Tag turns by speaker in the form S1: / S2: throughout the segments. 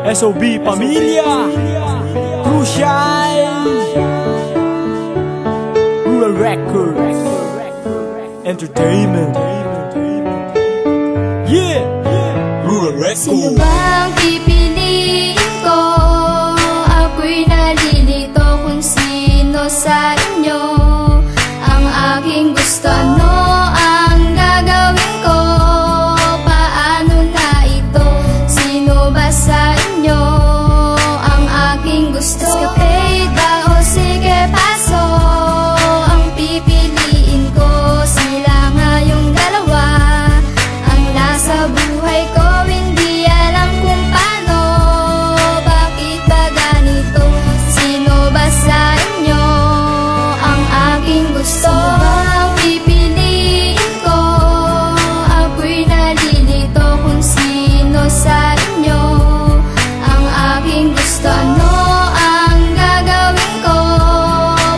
S1: SOB Pamilya, Crucial, Rural Records, Entertainment. Yeah, Rural Records.
S2: Sino bang pipiliin ko? Ako'y nalilito kung sino sa inyo ang aking gusto. Ano ang gagawin ko? Paano na ito? Sino ba sa inyo ang aking gusto? Escapade ba o sige paso? Ang pipiliin ko, sila nga yung dalawa ang nasa buhay ko. Hindi alam kung paano, bakit ba ganito? Sino ba sa inyo ang aking gusto? Ang pipiliin ko, ako'y nalilito kung sino sa inyo ang aking gusto. Ano ang gagawin ko?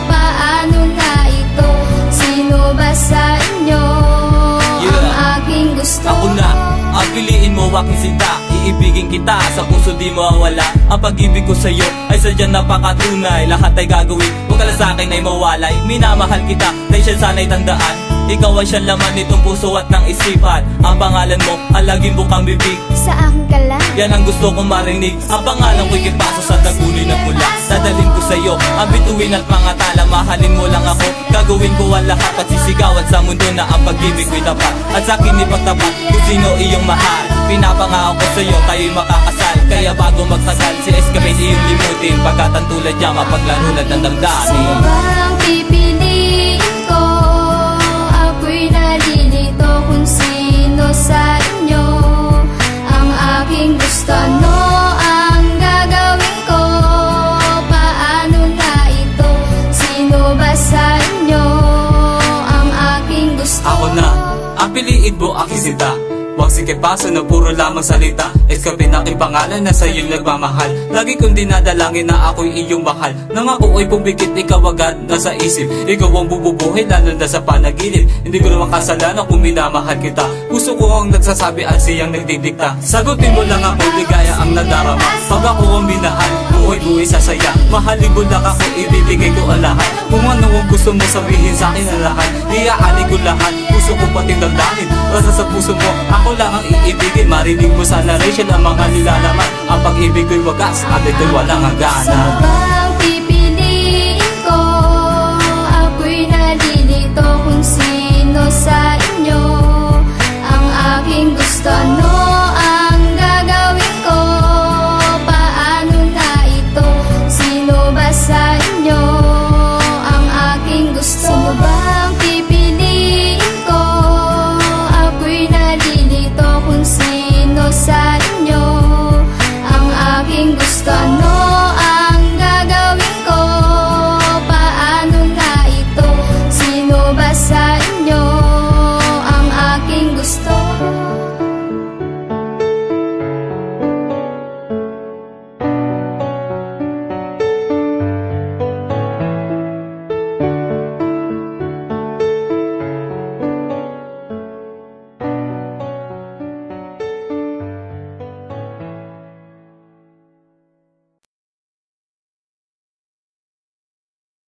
S2: Paano na ito? Sino ba sa inyo ang aking gusto?
S3: Ako na, ang piliin mo aking sinta. Iibigin kita, sa puso di mo awala. Ang pag-ibig ko sa'yo ay sadyang napakatunay. Lahat ay gagawin, huwag ka lang sa'kin ay mawalay. Minamahal kita, dahil siya sana'y tandaan. Ikaw ay siyang laman nitong puso at ng isipan. Ang pangalan mo, ang laging bukang bibig.
S2: Sa akin ka lang,
S3: yan ang gusto kong marinig. Ang pangalan ko'y kipaso sa taguloy na mula. Dadalhin ko sa'yo ang bituin at mga tala. Mahalin mo lang ako, gagawin ko ang lahat. Pagsisigawan sa mundo na ang pag-ibig ko'y tapat. At sa'kin ipagtapat kung sino iyong mahal. Pinapangako ko sa'yo, kayo'y makakasal. Kaya bago magtagal, si Escapade iyong limutin. Pagkat ang tulad niya, mapaglalunad ng damdamin.
S2: sino bang pipiliin ko? Ako'y nalilito kung sino sa inyo ang aking gusto. Ano ang gagawin ko? Paano na ito? Sino ba sa inyo ang aking gusto?
S3: Ako na, ang piliin mo aking sinta. Huwag sikipaso na puro lamang salita. Escapade na aking pangalan na sa'yo'y nagmamahal. Lagi kong dinadalangin na ako'y iyong mahal. Nang ako ay pumikit, ikaw agad nasa isip. Ikaw ang bububuhay lalo na sa panaginip. Hindi ko naman kasalanan kung minamahal kita. Puso ko ang nagsasabi at siyang nagdidikta. Sagutin mo lang ako, ligaya ang nadarama. Pag ako ang minahal, buhay-buhay sa saya. Mahalin mo lang ako, ibibigay ko ang lahat. Kung ano ang gusto mo sabihin sa akin ang lahat, iaali ko lahat, puso ko pati damdamin. Basta sa puso mo, ako lang ang iibigin. Marinig mo sana Rachel ang mga nilalaman. Ang pag-ibig ko'y wagas at ito'y walang hangganan.
S2: Sino bang pipiliin ko? Ako'y nalilito kung sino sa inyo